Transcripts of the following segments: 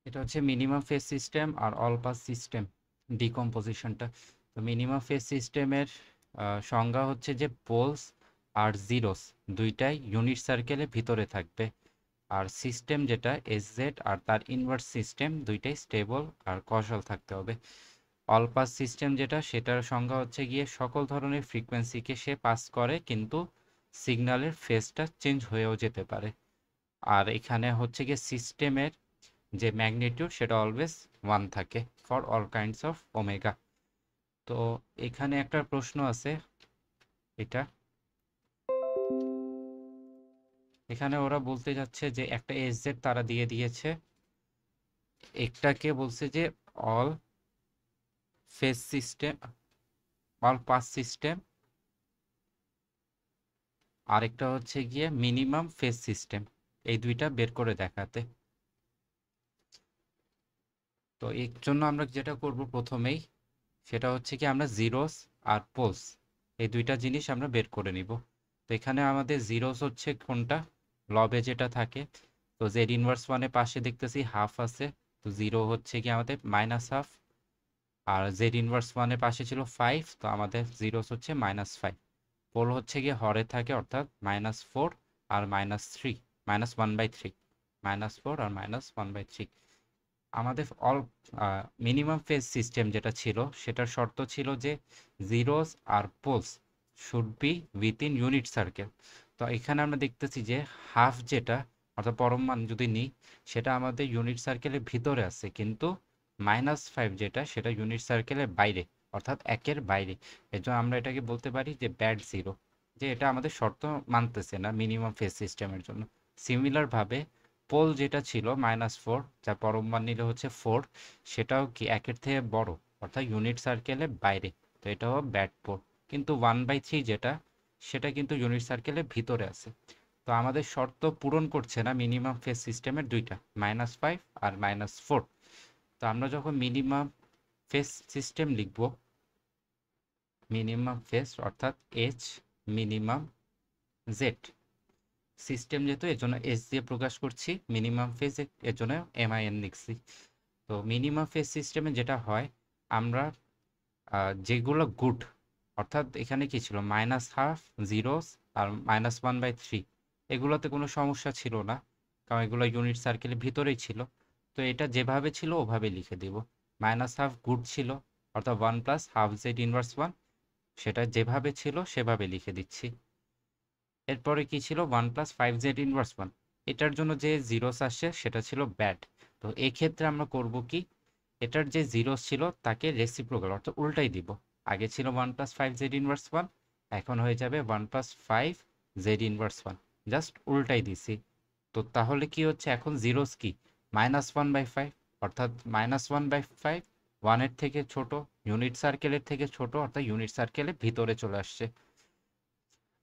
এটা হচ্ছে minimum phase system আর অল পাস সিস্টেম ডিকম্পোজিশনটা। তো মিনিমাম ফেজ সিস্টেমের সংজ্ঞা হচ্ছে যে পোলস আর জিরোস দুইটাই ইউনিট সার্কেলের ভিতরে থাকবে, আর সিস্টেম যেটা এসজেড আর তার ইনভার্স সিস্টেম দুইটাই স্টেবল আর কশাল থাকতে হবে। অল পাস সিস্টেম যেটা, সেটার সংজ্ঞা হচ্ছে গিয়ে সকল ধরনের ফ্রিকোয়েন্সিকে সে পাস করে, কিন্তু সিগন্যালের ফেজটা চেঞ্জ হয়েও যেতে পারে। আর এখানে হচ্ছে গিয়ে সিস্টেমের যে ম্যাগনিটিউড সেটা অলওয়েজ 1 থাকে for all kinds of omega. তো এখানে একটা প্রশ্ন আছে, এটা এখানে ওরা বলতে যাচ্ছে যে একটা এসজেড তারা দিয়ে দিয়েছে, একটাকে বলছে যে all phase system, all pass system, আরেকটা হচ্ছে গিয়ে মিনিমাম ফেজ সিস্টেম, এই দুইটা বের করে দেখাতে। তো এর জন্য আমরা যেটা করব প্রথমেই, সেটা হচ্ছে কি আমরা জিরোস আর পোলস এই দুইটা জিনিস আমরা বের করে নিব। তো এখানে আমাদের জিরোস হচ্ছে কোনটা, লবে যেটা থাকে। তো জেড ইনভার্স ওয়ানে পাশে দেখতেছি হাফ আছে, তো জিরো হচ্ছে কি আমাদের মাইনাস হাফ। আর জেড ইনভার্স ওয়ানের পাশে ছিল 5, তো আমাদের জিরোস হচ্ছে -5। পোল হচ্ছে গিয়ে হরে থাকে, অর্থাৎ -4 আর -3, -1/3, -4 আর -1/3। আমাদের অল মিনিমাম ফেজ সিস্টেম যেটা ছিল, সেটার শর্ত ছিল যে জিরোস আর poles should be within unit circle. তো এখানে আমরা দেখতেছি যে হাফ যেটা, অর্থাৎ পরম মান যদি নিই, সেটা আমাদের ইউনিট সার্কেলের ভিতরে আছে, কিন্তু -5 যেটা, সেটা ইউনিট সার্কেলের বাইরে, অর্থাৎ একের বাইরে। এর জন্য আমরা এটাকে বলতে পারি যে ব্যাড জিরো, যে এটা আমাদের শর্ত মানতেছে না মিনিমাম ফেজ সিস্টেমের জন্য। সিমিলারভাবে পোল যেটা ছিল -4, যার পরম মান নিলে হচ্ছে 4, সেটাও কি একের থেকে বড়, অর্থাৎ ইউনিট সার্কেলের বাইরে, তো এটাও ব্যাড পোল। কিন্তু 1/3 যেটা, সেটা কিন্তু ইউনিট সার্কেলের ভিতরে আছে। তো আমাদের শর্ত পূরণ করছে না মিনিমাম ফেজ সিস্টেমের দুইটা, -5 আর -4। তো আমরা যখন মিনিমাম ফেজ সিস্টেম লিখব, মিনিমাম ফেজ অর্থাৎ এইচ মিনিমাম জেড, সিস্টেম যেহেতু এর জন্য এস দিয়ে প্রকাশ করছি, মিনিমাম ফেজ এর জন্য এমআইএন লিখছি। তো মিনিমাম ফেজ সিস্টেমে যেটা হয়, আমরা যেগুলো গুড, অর্থাৎ এখানে কি ছিল -হাফ, জিরোস আর -1/3, এগুলোতে কোনো সমস্যা ছিল না, কারণ এগুলো ইউনিট সার্কেলের ভিতরেই ছিল। তো এটা যেভাবে ছিল ওভাবে লিখে দিব। -হাফ গুড ছিল, অর্থাৎ 1 প্লাস হাফ জেড ইনভার্স 1, সেটা যেভাবে ছিল সেভাবে লিখে দিচ্ছি। এরপরে কি ছিল 1 প্লাস 5z ইনভার্স 1, এটার জন্য যে জিরোস আসছে সেটা ছিল ব্যাড। তো এই ক্ষেত্রে আমরা করব কি, এটার যে জিরোস ছিল তাকে রেসিপ্রোকাল, অর্থাৎ উল্টাই দিব। আগে ছিল 1 প্লাস 5z ইনভার্স 1, এখন হয়ে যাবে 1 প্লাস 5z ইনভার্স 1, জাস্ট উল্টাই দিছি। তো তাহলে কি হচ্ছে, এখন জিরোস কি -1/5, অর্থাৎ -1/5 ওয়ানের থেকে ছোট, ইউনিট সার্কেলের থেকে ছোট, অর্থাৎ ইউনিট সার্কেলের ভিতরে চলে আসছে।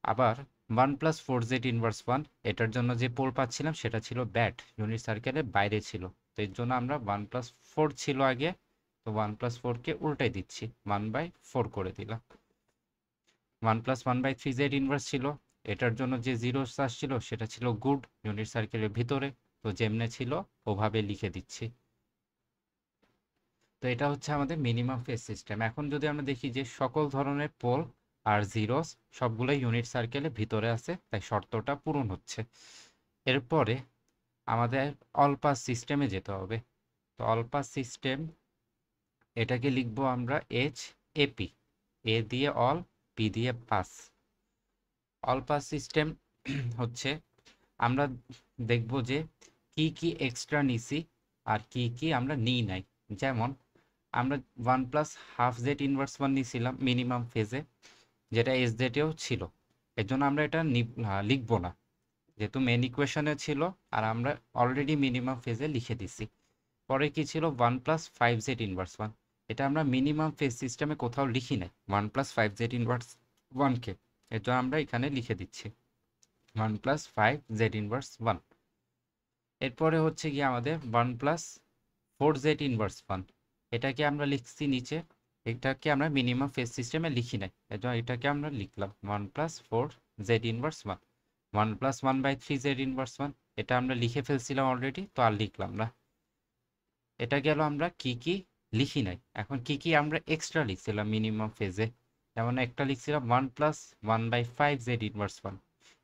আবার 1 প্লাস 4z ইনভার্স 1, এটার জন্য যে পোল পাচ্ছিলাম সেটা ছিল ব্যাড, ইউনিট সার্কেলের বাইরে ছিল। তো এর জন্য আমরা 1 প্লাস 4 ছিল আগে, তো 1 প্লাস 4কে উল্টাই দিচ্ছি, 1/4 করে দিলাম। 1 প্লাস 1/3z ইনভার্স ছিল, এটার জন্য যে জিরো আসছিল সেটা ছিল গুড, ইউনিট সার্কেলের ভিতরে, তো যেমনে ছিল ওভাবে লিখে দিচ্ছি। তো এটা হচ্ছে আমাদের মিনিমাম ফেজ সিস্টেম। এখন যদি আমরা দেখি যে সকল ধরনের পোল আর জিরোস সবগুলোই ইউনিট সার্কেলের ভিতরে আছে, তাই শর্তটা পূরণ হচ্ছে। এরপরে আমাদের অল পাস সিস্টেমে যেতে হবে। তো অল পাস সিস্টেম, এটাকে লিখবো আমরা এইচ এপি, এ দিয়ে অল, পি দিয়ে পাস। অল পাস সিস্টেম হচ্ছে, আমরা দেখব যে কি কি এক্সট্রা নিছি আর কি কি আমরা নিই নাই। যেমন আমরা 1 প্লাস হাফ জেড ইনভার্স 1 নিয়েছিলাম মিনিমাম ফেজে, যেটা এস জেটেও ছিল। এর জন্য আমরা এটা লিখবো না, যেহেতু মেন ইকুয়েশনে ছিল আর আমরা অলরেডি মিনিমাম ফেজে লিখে দিছি। পরে কি ছিল 1 প্লাস 5z ইনভার্স 1, এটা আমরা মিনিমাম ফেজ সিস্টেমে কোথাও লিখি নাই 1 প্লাস 5z ইনভার্স 1কে, এর জন্য আমরা এখানে লিখে দিচ্ছি 1 প্লাস 5z ইনভার্স 1। এরপরে হচ্ছে গিয়ে আমাদের 1 প্লাস 4z ইনভার্স 1, এটাকে আমরা লিখছি নিচে, এটাকে আমরা মিনিমাম ফেজ সিস্টেমে লিখি নাই, এর জন্য এটাকে আমরা লিখলাম 1 plus 4z inverse 1। 1 plus 1/3z inverse 1, এটা আমরা লিখে ফেলছিলাম অলরেডি, তো আর লিখলাম না। এটা গেল আমরা কি কি লিখি নাই। এখন কি কি আমরা এক্সট্রা লিখছিলাম মিনিমাম ফেজে, যেমন একটা লিখছিলাম 1+1/5 z−1,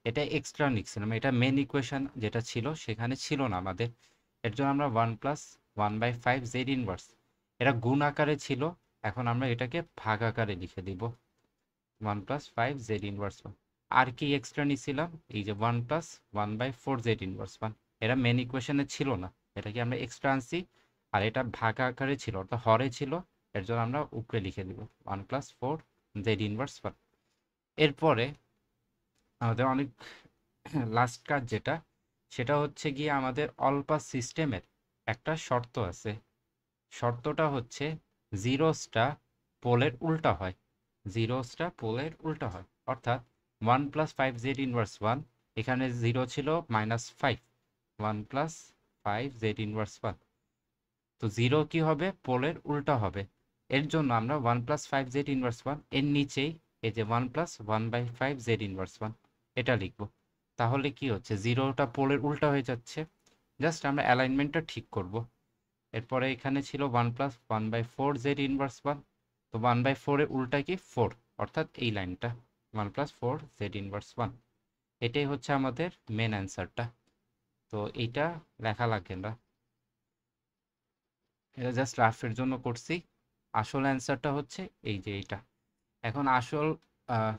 এটা এক্সট্রা লিখছিলাম, এটা মেন ইকুয়েশন যেটা ছিল সেখানে ছিল না আমাদের। এর জন্য আমরা 1+1/5 z−1, এটা গুণ আকারে ছিল, এখন আমরা এটাকে ভাগ আকারে লিখে দিব 1+5 z−1। আর কি এক্সট্রা নিছিলাম, এই যে 1+1/4 z−1, এটা মেন ইকুয়েশনে ছিল না, এটা কি আমরা এক্সট্রা আনছি, আর এটা ভাগ আকারে ছিল অর্থাৎ হরে ছিল, এর জন্য আমরা উপরে লিখে দিব 1+4 z−1। এরপরে আমাদের অনেক লাস্ট কাজ যেটা, সেটা হচ্ছে গিয়ে আমাদের অল পাস সিস্টেমের একটা শর্ত আছে। শর্তটা হচ্ছে জিরোসটা পোলের উল্টা হয়, জিরোসটা পোলের উল্টা হয়, অর্থাৎ 1+5 z−1, এখানে জিরো ছিল -5, 1+5 z−1, তো জিরো কি হবে, পোলের উল্টা হবে। এর জন্য আমরা 1+5 z−1 এর নিচেই এই যে 1+1/5 z−1 এটা লিখব। তাহলে কি হচ্ছে, জিরোটা পোলের উল্টা হয়ে যাচ্ছে, জাস্ট আমরা অ্যালাইনমেন্টটা ঠিক করব। এরপরে এখানে ছিল 1+1/4 z−1, তো 1/4 এর উল্টা কি 4, অর্থাৎ এই লাইনটা 1+4 z−1। এটাই হচ্ছে আমাদের মেন অ্যান্সারটা। তো এইটা লেখা লাগবে না, এটা জাস্ট রাফের জন্য করছি। আসল অ্যান্সারটা হচ্ছে এই যে এইটা। এখন আসল আহ,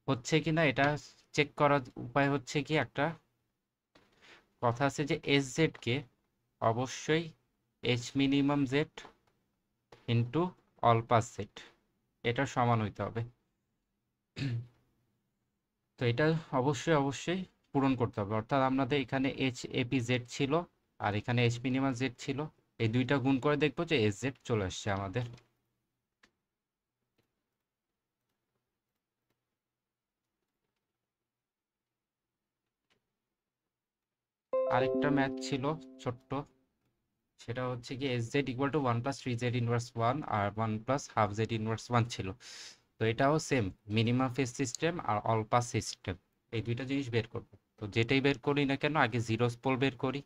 হচ্ছে কি না এটা চেক করার উপায় হচ্ছে কি, একটা কথা আছে যে এস জেড কে অবশ্যই H minimum Z into all pass Z এটা সমান হইতে হবে। তো এটা অবশ্যই অবশ্যই পূরণ করতে হবে, অর্থাৎ আমাদের এখানে এইচ এপি জেড ছিল আর এখানে এইচ মিনিমাম জেড ছিল, এই দুইটা গুণ করে দেখবো যে এস জেড চলে আসছে আমাদের। আরেকটা ম্যাথ ছিল ছোট্ট, সেটা হচ্ছে কি S Z equal to 1+3 z−1 আর 1+12 z−1 ছিল। তো এটাও সেম, মিনিমাম ফেজ সিস্টেম আর অল পাস সিস্টেম, এই দুইটা জিনিস বের করব। তো যেটাই বের করি না কেন আগে জিরোস পোল বের করি।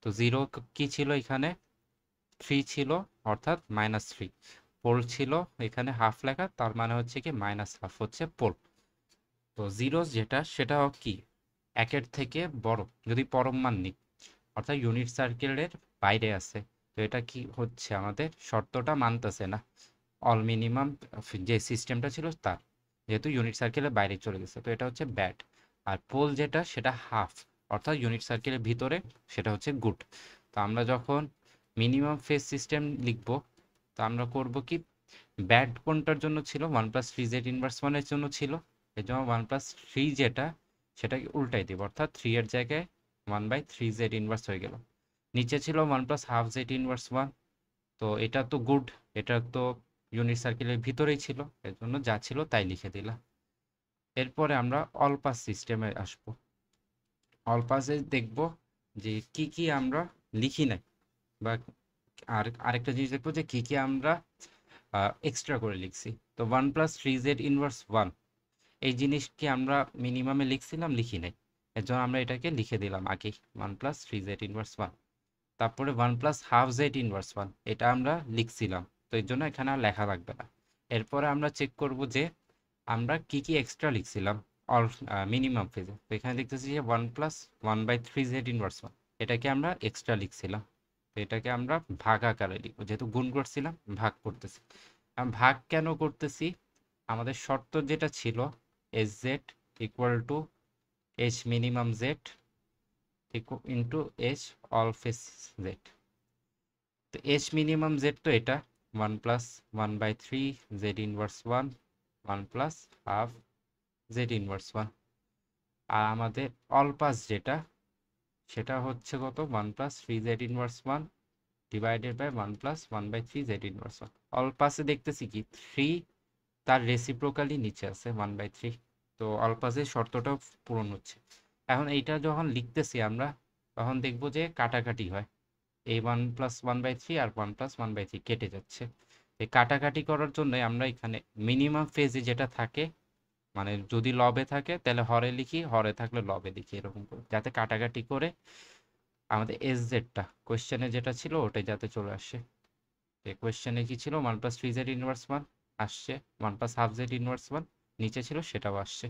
তো জিরো কি ছিল এখানে, 3 ছিল, অর্থাৎ -3। পোল ছিল এখানে হাফ লেখা, তার মানে হচ্ছে কি -হাফ হচ্ছে পোল। তো জিরোস যেটা সেটা কি একের থেকে বড় যদি পরম মান নিই, অর্থাৎ ইউনিট সার্কেলের বাইরে আছে, তো এটা কি হচ্ছে আমাদের শর্তটা মানতেছে না অল মিনিমাম যে সিস্টেমটা ছিল তার, যেহেতু ইউনিট সার্কেলের বাইরে চলে গেছে, তো এটা হচ্ছে ব্যাড। আর পোল যেটা সেটা হাফ, অর্থাৎ ইউনিট সার্কেলের ভিতরে, সেটা হচ্ছে গুড। তো আমরা যখন মিনিমাম ফেজ সিস্টেম লিখব, তো আমরা করব কি, ব্যাড কোনটার জন্য ছিল, 1+3 z−1 এর জন্য ছিল, এর জন্য 1+3 যেটা সেটাকে উল্টাই দিব, অর্থাৎ 3 এর জায়গায় 1/3 z−1 হয়ে গেল। নিচে ছিল 1+12 z−1, তো এটা তো গুড, এটা তো ইউনিট সার্কেলের ভিতরেই ছিল, এর জন্য যা ছিল তাই লিখে দিলাম। এরপরে আমরা অল পাস সিস্টেমে আসব। অল পাসে দেখব যে কি কি আমরা লিখি নাই, বা আরেকটা জিনিস দেখবো যে কি কি আমরা এক্সট্রা করে লিখছি। তো 1+3 z−1 এই জিনিসকে আমরা মিনিমামে লিখছিলাম, লিখি নাই, এর জন্য আমরা এটাকে লিখে দিলাম আগে 1+3 z−1। তারপরে 1+12 z−1 এটা আমরা লিখছিলাম, তো এর জন্য এখানে আর লেখা লাগবে না। এরপরে আমরা চেক করব যে আমরা কি কি এক্সট্রা লিখছিলাম অল মিনিমাম ফেজে। তো এখানে দেখতেছি যে 1+1/3 z−1 এটাকে আমরা এক্সট্রা লিখছিলাম, তো এটাকে আমরা ভাগ আকারে লিখবো, যেহেতু গুণ করছিলাম ভাগ করতেছি। ভাগ কেন করতেছি, আমাদের শর্ত যেটা ছিল S Z equal two H minimum Z into H all face Z. তো এইচ মিনিমাম জেড তো এটা 1+1/3 z−1, 1+12 z−1। আর আমাদের অল পাস যেটা সেটা হচ্ছে কত, 1+3 z−1 divided by 1+1/3 z−1। All পাসে দেখতেছি কি 3 তার রেসিপ্রোকালি নিচে আছে 1/3, তো অল পাসের শর্তটাও পূরণ হচ্ছে। এখন এইটা যখন লিখতেছি আমরা, তখন দেখব যে কাটাকাটি হয়, এই 1+1/3 আর 1+1/3 কেটে যাচ্ছে। এই কাটাকাটি করার জন্য আমরা এখানে মিনিমাম ফেজে যেটা থাকে, মানে যদি লবে থাকে তাহলে হরে লিখি, হরে থাকলে লবে লিখি, এরকম করে যাতে কাটাকাটি করে আমাদের এস জেডটা কোয়েশ্চেনে যেটা ছিল ওটাই যাতে চলে আসে। কোয়েশ্চেনে কি ছিল 1 + 3z ইনভার্স 1 আসছে, 1 + হাফ z ইনভার্স 1 নিচে ছিল সেটাও আসছে।